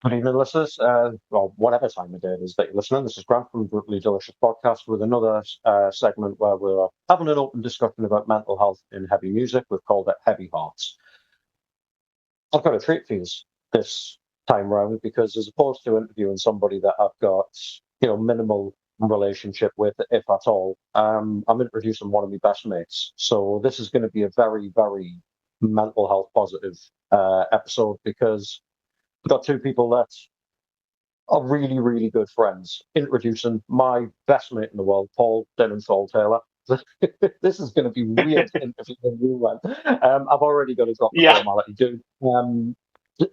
Good evening, listeners. Well, whatever time of day it is that you're listening, this is Grant from Brutally Delicious Podcast with another segment where we're having an open discussion about mental health in heavy music. We've called it Heavy Hearts. I've got a treat for you this time round because, as opposed to interviewing somebody that I've got, minimal relationship with, if at all, I'm introducing one of my best mates. So this is going to be a very, very mental health positive episode because we've got two people that are really, really good friends. Introducing my best mate in the world, Paul Dinenthal Taylor. This is going to be weird interviewing you, man. I've already got to drop the Yeah, formality.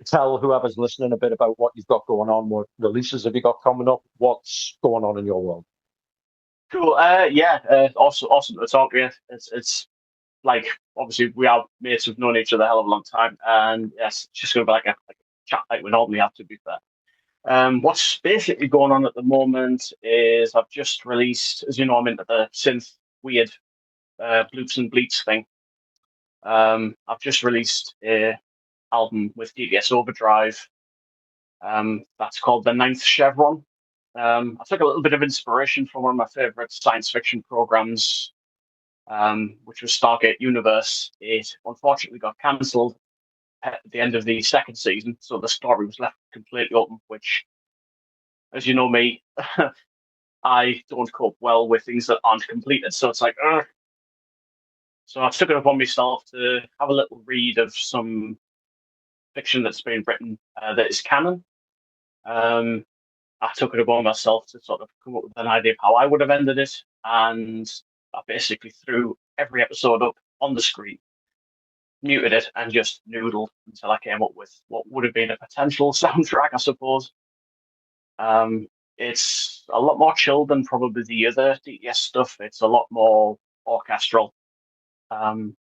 Tell whoever's listening a bit about what you've got going on, what releases have you got coming up, what's going on in your world. cool. Awesome to talk to you. It's like obviously we are mates. We've known each other a hell of a long time, and yes, it's just gonna be like a chat like we normally have to be fair. What's basically going on at the moment is I've just released, as you know, I'm into the synth weird bloops and bleeps thing. I've just released a album with DTS Overdrive. That's called The Ninth Chevron. I took a little bit of inspiration from one of my favorite science fiction programs, which was Stargate Universe. It unfortunately got cancelled at the end of the second season, so the story was left completely open, which, as you know me, I don't cope well with things that aren't completed. So it's like, ugh. So I took it upon myself to have a little read of some fiction that's been written that is canon. Um, I took it upon myself to sort of come up with an idea of how I would have ended it, and I basically threw every episode up on the screen, muted it, and just noodled until I came up with what would have been a potential soundtrack, I suppose. It's a lot more chill than probably the other DTS stuff. It's a lot more orchestral, um,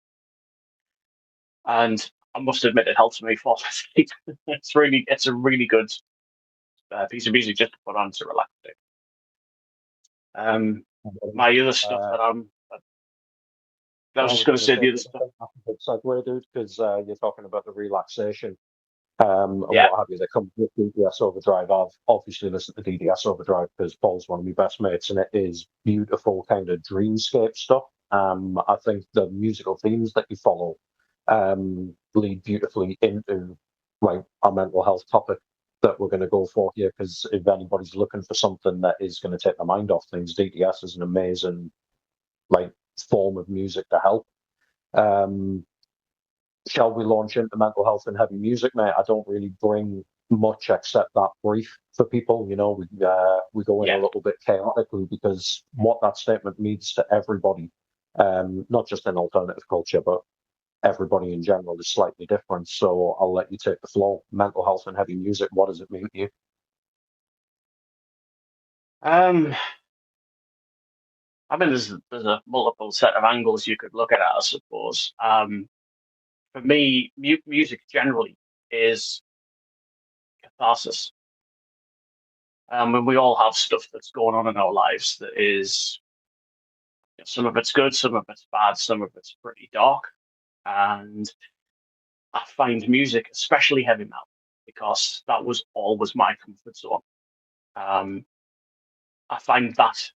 and I must admit it helps me fall asleep. It's a really good piece of music just to put on to relax. Um, my other stuff Uh, that I I was just was going to going to say say, the other I stuff. think that's a good segue, dude, because you're talking about the relaxation and Yeah, what have you that comes with DDS Overdrive. I've obviously listened to DDS Overdrive because Paul's one of my best mates, and it is beautiful kind of dreamscape stuff. I think the musical themes that you follow lead beautifully into like our mental health topic that we're going to go for here. Because if anybody's looking for something that is going to take their mind off things, DDS is an amazing like form of music to help. Um, shall we launch into mental health and heavy music, mate? I don't really bring much except that brief for people. We go in a yeah. little bit chaotically because what that statement means to everybody, not just in alternative culture, but everybody in general, is slightly different. So I'll let you take the floor. Mental health and heavy music. What does it mean to you? Um, I mean, there's a multiple set of angles you could look at it, I suppose. For me, music generally is catharsis. And we all have stuff that's going on in our lives that is, some of it's good, some of it's bad, some of it's pretty dark. And I find music, especially heavy metal, because that was always my comfort zone. Um, I find that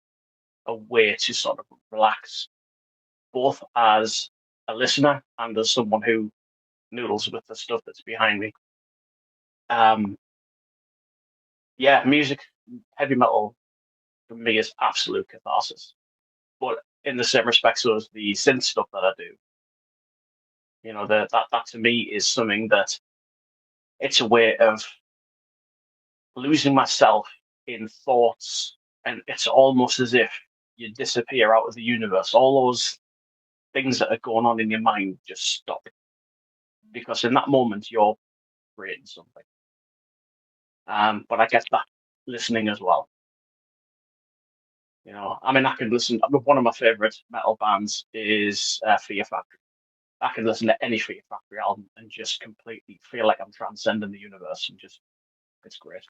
a way to sort of relax, both as a listener and as someone who noodles with the stuff that's behind me. Um, yeah, music, heavy metal for me is absolute catharsis. But in the same respect, so as the synth stuff that I do, that to me is something that it's a way of losing myself in thoughts, and it's almost as if you disappear out of the universe. All those things that are going on in your mind just stop because in that moment you're creating something. But I get that listening as well. I mean, I can listen. One of my favorite metal bands is Fear Factory. I can listen to any Fear Factory album and just completely feel like I'm transcending the universe and just it's great.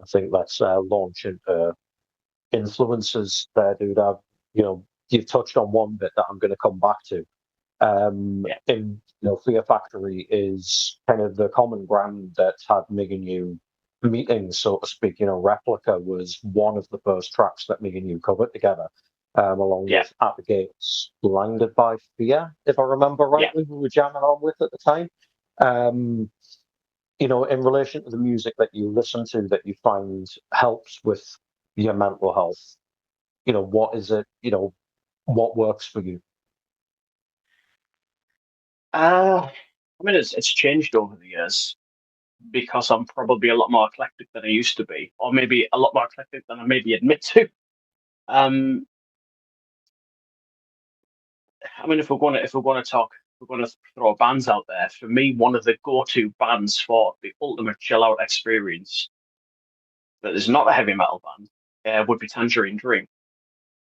I think let's launch into influences there, dude. You've touched on one bit that I'm going to come back to. In Fear Factory is kind of the common ground that had me and you meeting, so to speak. Replica was one of the first tracks that me and you covered together, along with At the Gates, Blinded by Fear, if I remember rightly, we were jamming on with at the time. In relation to the music that you listen to that you find helps with your mental health, what is it, what works for you? It's changed over the years because I'm probably a lot more eclectic than I used to be, or maybe a lot more eclectic than I maybe admit to. If we're going to talk, we're going to throw bands out there. For me, one of the go-to bands for the ultimate chill-out experience that is not a heavy metal band would be Tangerine Dream.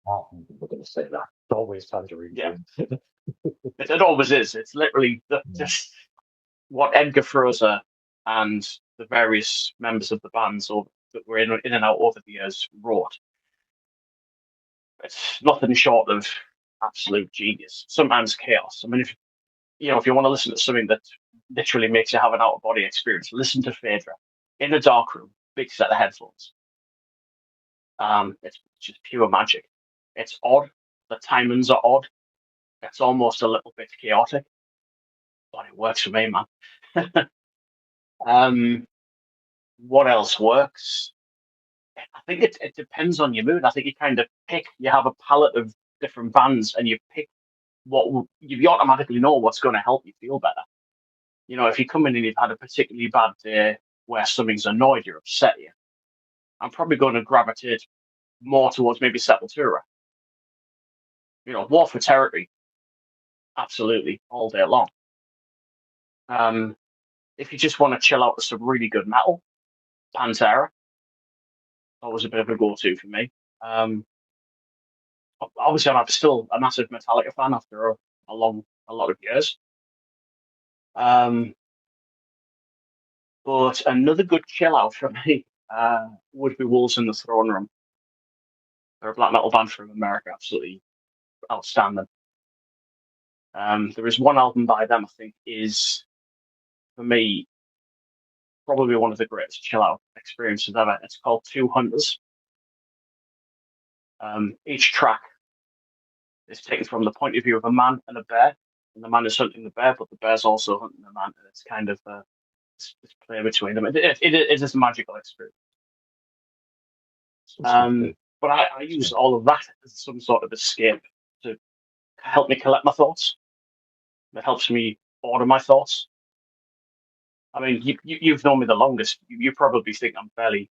Oh, we're going to say that. It's always Tangerine Dream. It always is. It's literally just what Edgar Froese and the various members of the bands that were in and out over the years wrote. It's nothing short of absolute genius. Sometimes chaos. If you want to listen to something that literally makes you have an out of body experience, listen to Phaedra in a dark room, big set of headphones. It's just pure magic. It's odd. The timings are odd. It's almost a little bit chaotic, but it works for me, man. What else works? I think it depends on your mood. I think you have a palette of different bands and you pick what you automatically know what's going to help you feel better. If you come in and you've had a particularly bad day where something's annoyed you, upset you, I'm probably going to gravitate more towards maybe Sepultura. War for Territory, absolutely, all day long. If you just want to chill out with some really good metal, Pantera, always a bit of a go-to for me. Obviously, I'm still a massive Metallica fan after a lot of years. But another good chill out for me would be Wolves in the Throne Room. They're a black metal band from America, absolutely outstanding. There is one album by them I think is, for me, probably one of the greatest chill out experiences ever. It's called Two Hunters. Each track is taken from the point of view of a man and a bear, and the man is hunting the bear, but the bear's also hunting the man, and it's kind of this play between them. It is a magical experience. But I use all of that as some sort of escape to help me collect my thoughts. It helps me order my thoughts. You've known me the longest. You probably think I'm fairly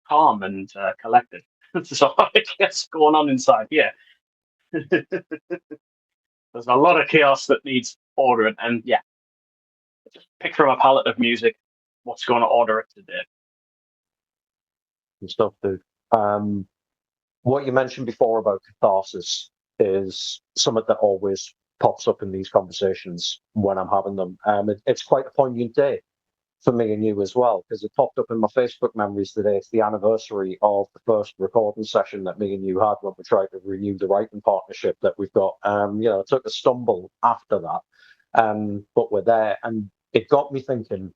calm and collected. So I guess going on inside here. There's a lot of chaos that needs ordering, and just pick from a palette of music what's going to order it today. And stuff, dude. What you mentioned before about catharsis is something that always pops up in these conversations when I'm having them. It's quite a poignant day for me and you as well, because it popped up in my Facebook memories today. It's the anniversary of the first recording session that me and you had when we tried to renew the writing partnership that we've got. It took a stumble after that, but we're there, and it got me thinking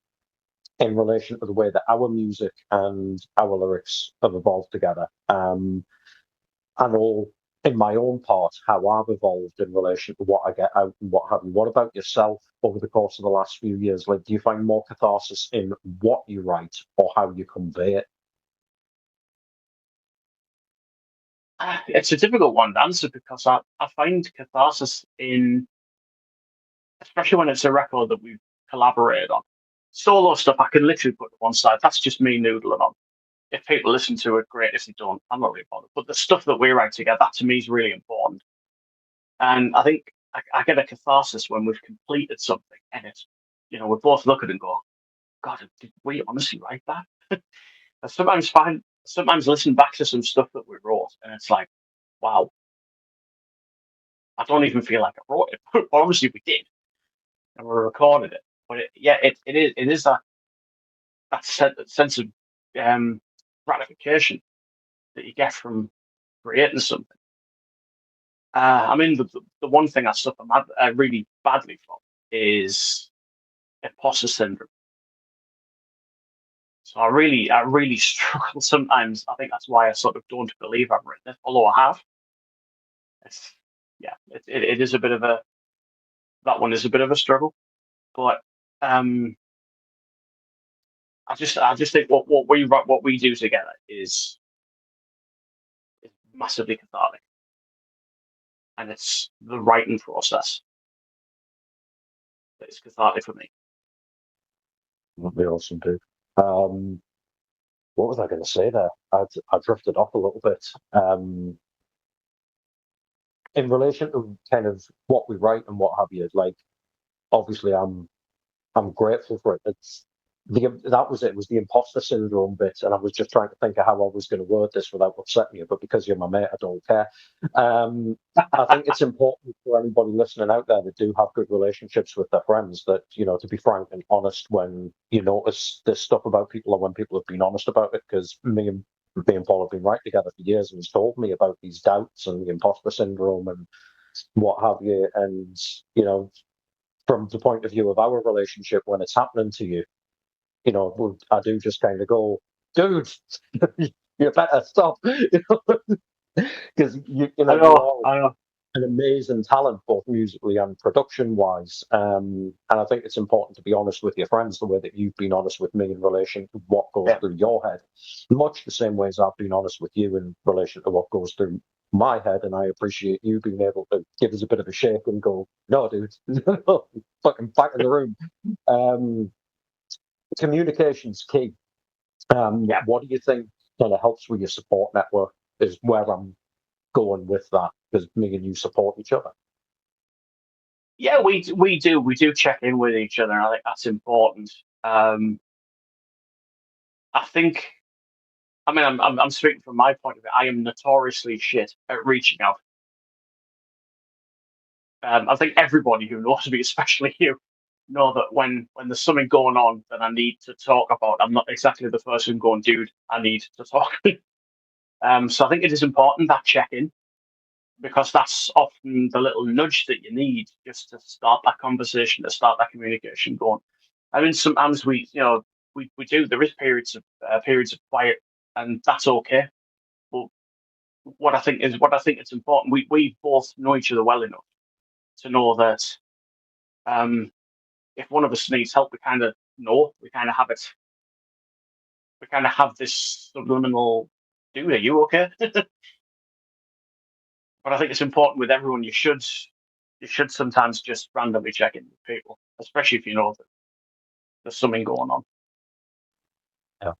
in relation to the way that our music and our lyrics have evolved together. And all in my own part, how I've evolved in relation to what I get out and what have you. What about yourself over the course of the last few years? Do you find more catharsis in what you write or how you convey it? It's a difficult one to answer because I find catharsis in, especially when it's a record that we've collaborated on. Solo stuff I can literally put to one side. That's just me noodling on. If people listen to it, great. If they don't, I'm not really bothered. But the stuff that we write together, that to me is really important. And I think I get a catharsis when we've completed something, and it's, we both look at it and go, "God, did we honestly write that?" I sometimes listen back to some stuff that we wrote, and it's like, "Wow, I don't even feel like I wrote it." But obviously, we did, and we recorded it. But it is that sense of gratification that you get from creating something. I mean, the one thing I suffer really badly from is imposter syndrome. So I really struggle sometimes. I think that's why I sort of don't believe I've written it, although I have. It's, yeah, it is a bit of a that one is a bit of a struggle, but um, I just think what we do together is massively cathartic, and it's the writing process that is cathartic for me. That'd be awesome, dude. Um, what was I going to say there? I drifted off a little bit. In relation to kind of what we write and what have you, like obviously I'm grateful for it. It's that was it. It was the imposter syndrome bit, and I was just trying to think of how I was going to word this without upsetting you. But because you're my mate, I don't care. I think it's important for anybody listening out there that do have good relationships with their friends that to be frank and honest when you notice this stuff about people, or when people have been honest about it. Because me and Paul have been right together for years, and he's told me about these doubts and the imposter syndrome and what have you, and from the point of view of our relationship when it's happening to you, I do just kind of go, dude, you better stop, because you are I know. an amazing talent, both musically and production wise. And I think it's important to be honest with your friends the way that you've been honest with me in relation to what goes Yeah, through your head, much the same way as I've been honest with you in relation to what goes through my head. And I appreciate you being able to give us a bit of a shake and go, no, dude, fucking back in the room. Um, Communication's key. yeah, What do you think kind of helps with your support network? Is where I'm going with that, because me and you support each other. yeah. We do check in with each other, and I think that's important. Um, I think. I mean, I'm speaking from my point of view. I am notoriously shit at reaching out. I think everybody who knows me, especially you, know that when there's something going on that I need to talk about, I'm not exactly the person going, dude, I need to talk. So I think it is important that check in because that's often the little nudge that you need just to start that conversation, to start that communication going. I mean, sometimes we do. There is periods of quiet, and that's okay. But what I think it's important. We both know each other well enough to know that um, if one of us needs help, we kind of know. We kind of have it. We kind of have this subliminal. Dude, are you okay? But I think it's important with everyone. You should sometimes just randomly check in with people, especially if you know that there's something going on. Yeah.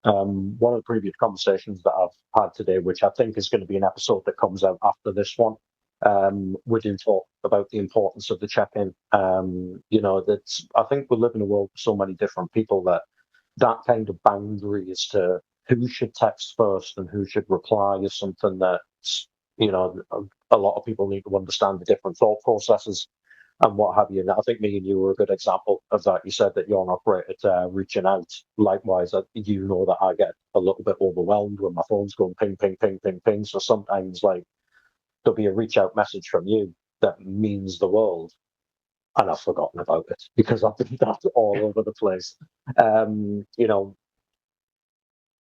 One of the previous conversations that I've had today, which I think is going to be an episode that comes out after this one, we do talk about the importance of the check-in. That's I think we live in a world with so many different people that kind of boundary as to who should text first and who should reply is something that you know a lot of people need to understand the different thought processes and what have you. And I think me and you were a good example of that. You said that you're not great at reaching out. Likewise, you know that I get a little bit overwhelmed when my phone's going ping, ping, ping, ping, ping. So sometimes, like, there'll be a reach out message from you that means the world, and I've forgotten about it because I've been that all over the place. Um, you know,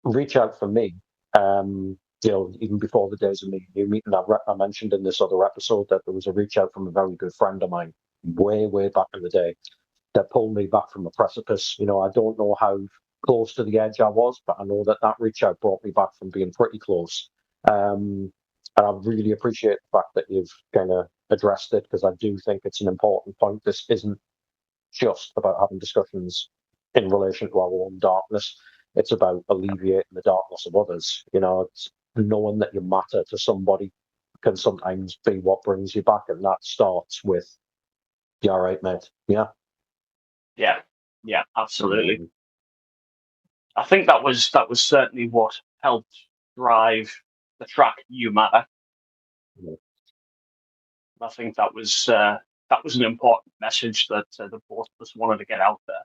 Reach out for me. Even before the days of me and you meeting, I mentioned in this other episode that there was a reach out from a very good friend of mine way, way back in the day that pulled me back from a precipice. I don't know how close to the edge I was, but I know that that reach out brought me back from being pretty close. And I really appreciate the fact that you've kind of addressed it because I do think it's an important point. This isn't just about having discussions in relation to our own darkness. It's about alleviating the darkness of others. It's knowing that you matter to somebody can sometimes be what brings you back, and that starts with, "You all right, mate? Yeah." Yeah, yeah, absolutely. Um, I think that was certainly what helped drive the track "You Matter." yeah. I think that was an important message that the both of us wanted to get out there,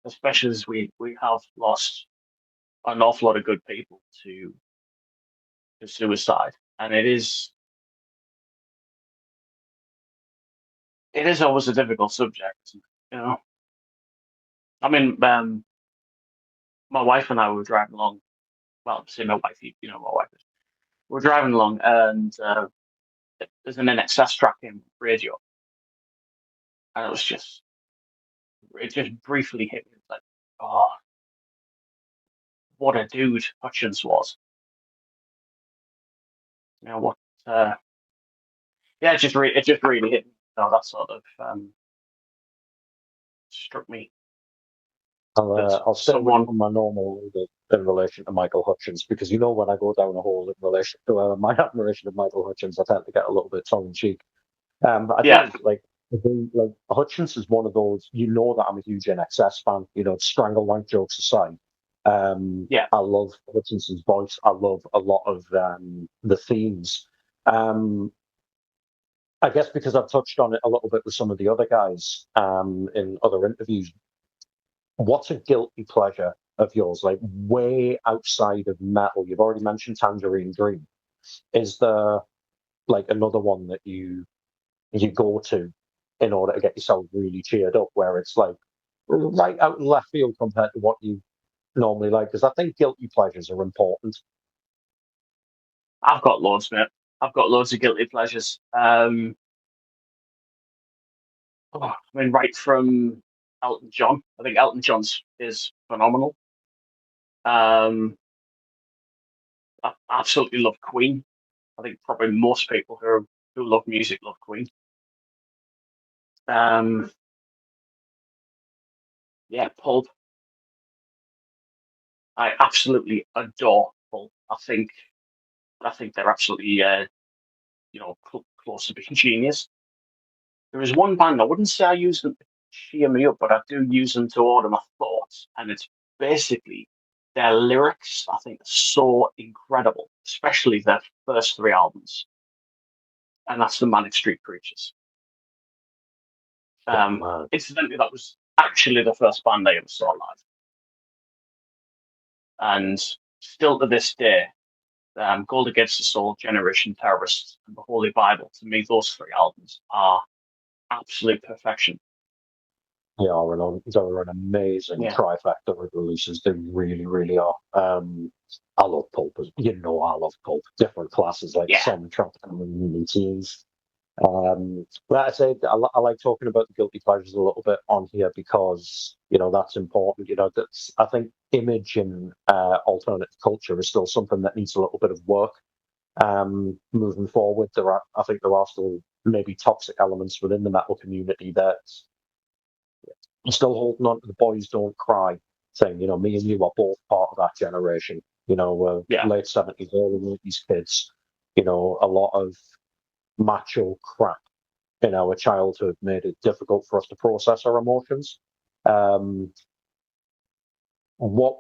especially as we have lost an awful lot of good people to suicide, and it is always a difficult subject, isn't it? I mean, my wife and I were driving along. Well, say my wife, my wife is. We're driving along, and there's an NXS track in radio, and it just briefly hit me. It's like, oh, what a dude Hutchins was. What? Uh, yeah, it just really hit me. That sort of struck me. I'll stay away from my normal in relation to Michael Hutchins, because when I go down a hole in relation to my admiration of Michael Hutchins, I tend to get a little bit tongue in cheek. I Yeah, think like Hutchins is one of those. That I'm a huge NXS fan. Stranglewank jokes aside, yeah, I love Hutchins's voice. I love a lot of the themes. I guess because I've touched on it a little bit with some of the other guys in other interviews. What's a guilty pleasure of yours, like way outside of metal? You've already mentioned Tangerine Dream. Is there like another one that you go to in order to get yourself really cheered up, where it's like right out in left field compared to what you normally like? Because I think guilty pleasures are important. I've got loads, mate. I've got loads of guilty pleasures. I mean, right from Elton John. I think Elton John's is phenomenal. Um, I absolutely love Queen. I think probably most people who love music love Queen. Um, yeah, Pulp. I absolutely adore Pulp. I think they're absolutely close to being genius. There is one band I wouldn't say I use them to cheer me up, but I do use them to order my thoughts, and it's basically their lyrics. I think are so incredible, especially their first three albums, and that's the Manic Street Preachers. Oh man, Incidentally, that was actually the first band I ever saw live, and still to this day, Gold Against the Soul, Generation Terrorists, and the Holy Bible. To me, those three albums are absolute perfection. they're an amazing Yeah, trifecta of releases. They really, really are. I love Pulp. I love Pulp. Different classes like yeah, Son, Trump, and Teens. Like I said, I like talking about the guilty pleasures a little bit on here because that's important. That's I think image in alternative culture is still something that needs a little bit of work. Moving forward, I think there are still maybe toxic elements within the metal community that are still holding on to the boys don't cry thing. Me and you are both part of that generation. yeah. Late '70s, early '80s kids. A lot of macho crap in our childhood made it difficult for us to process our emotions. Um, what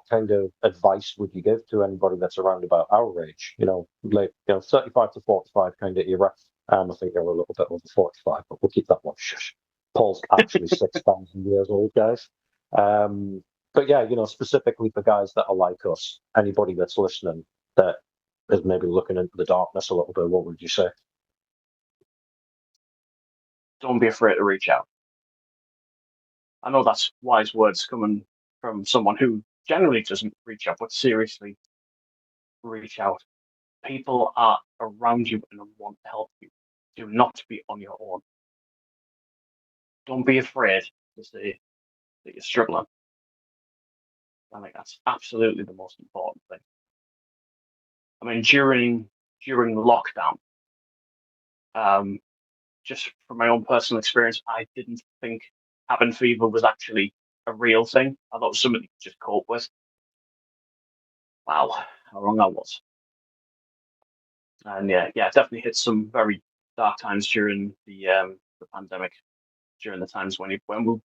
kind of advice would you give to anybody that's around about our age? 35 to 45 kind of era. I think you're a little bit over 45, but we'll keep that one shush. Paul's actually 6,000 years old, guys. But yeah, specifically for guys that are like us, anybody that's listening that is maybe looking into the darkness a little bit, what would you say? Don't be afraid to reach out. I know that's wise words coming from someone who generally doesn't reach out, but seriously, reach out. People are around you and want to help you. Do not be on your own. Don't be afraid to say that you're struggling. I think that's absolutely the most important thing. I mean, during lockdown, um, just from my own personal experience, I didn't think cabin fever was actually a real thing. I thought it was something you could just cope with. Wow, how wrong I was. And yeah, definitely hit some very dark times during the pandemic, during the times when we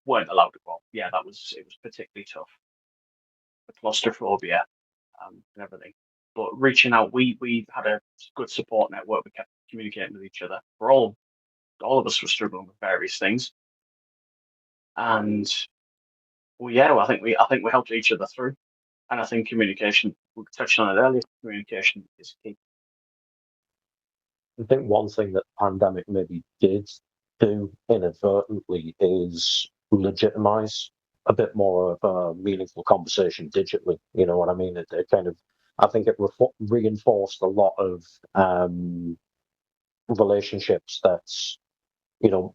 weren't allowed to go out. Yeah, it was particularly tough. The claustrophobia and everything. But reaching out, we had a good support network. We kept communicating with each other. All of us were struggling with various things, and well, I think we helped each other through. And I think communication. We touched on it earlier. Communication is key. I think one thing that the pandemic maybe did do inadvertently is legitimize a bit more of a meaningful conversation digitally. You know what I mean? It kind of, I think it reinforced a lot of relationships that,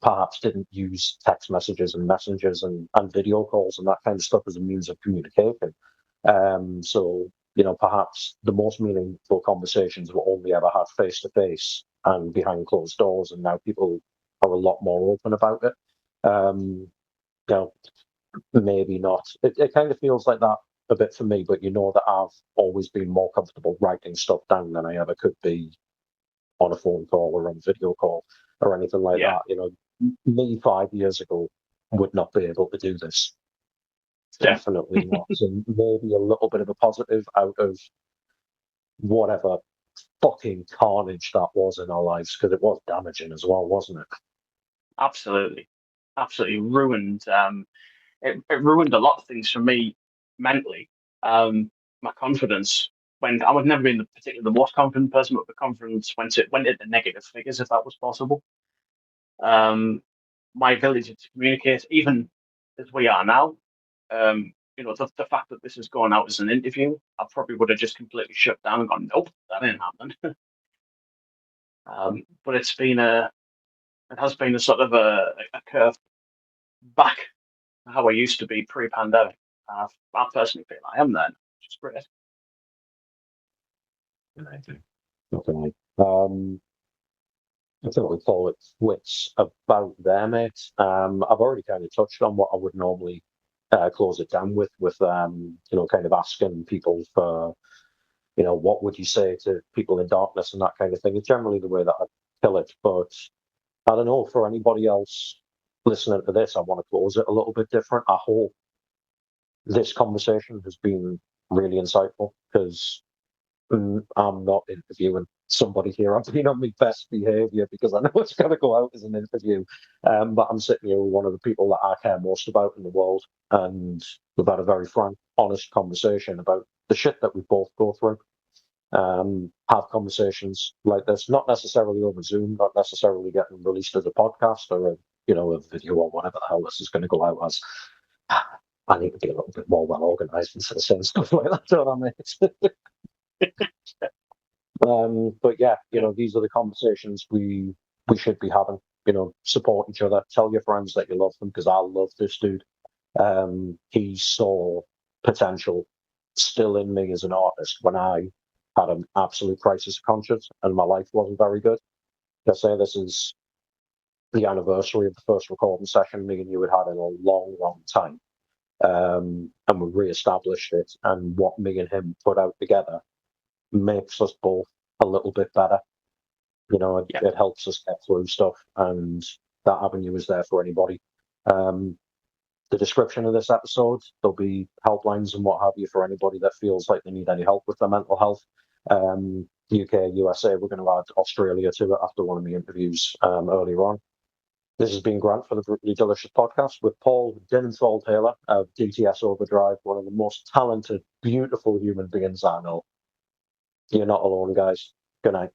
perhaps didn't use text messages and messengers and video calls and that kind of stuff as a means of communication. So, perhaps the most meaningful conversations were only ever had face to face and behind closed doors, and now people are a lot more open about it. You know, maybe not. It kind of feels like that a bit for me, but that I've always been more comfortable writing stuff down than I ever could be on a phone call or on a video call or anything like Yeah, that. Me 5 years ago would not be able to do this. yeah, Definitely not. So maybe a little bit of a positive out of whatever fucking carnage that was in our lives, because it was damaging as well, wasn't it? absolutely, absolutely ruined. It ruined a lot of things for me mentally. My confidence when I would never been particularly the most confident person, but the confidence went into negative figures if that was possible. My ability to communicate, even as we are now, the fact that this is going out as an interview, I probably would have just completely shut down and gone, nope, that ain't happening. But it has been a sort of a curve back to how I used to be pre-pandemic. I personally feel I am there, which is great. Okay. I think we call it quits about there, mate. I've already kind of touched on what I would normally close it down with kind of asking people for, what would you say to people in darkness and that kind of thing. It's generally the way that I kill it. But I don't know, for anybody else listening to this, I want to close it a little bit different. I hope this conversation has been really insightful, because I'm not interviewing somebody here. I've been on my best behaviour because I know it's going to go out as an interview. But I'm sitting here with one of the people that I care most about in the world, and we've had a very frank, honest conversation about the shit that we both go through. Have conversations like this, not necessarily over Zoom, not necessarily getting released as a podcast or a video or whatever the hell this is going to go out as. I need to be a little bit more well organised instead of saying stuff like that, don't I, mate? But yeah, these are the conversations we should be having. Support each other. Tell your friends that you love them, because I love this dude. He saw potential still in me as an artist when I had an absolute crisis of conscience and my life wasn't very good. I say this is the anniversary of the first recording session me and you had had in a long, long time. And we re-established it, and what me and him put out together makes us both a little bit better. Yeah, It helps us get through stuff, and that avenue is there for anybody. The description of this episode, there'll be helplines and what have you for anybody that feels like they need any help with their mental health. UK, USA, we're going to add Australia to it after one of the interviews earlier on. This has been Grant for the Brutally Delicious podcast with Paul Dinenthal Taylor of DTS Overdrive, one of the most talented, beautiful human beings I know. You're not alone, guys. Good night.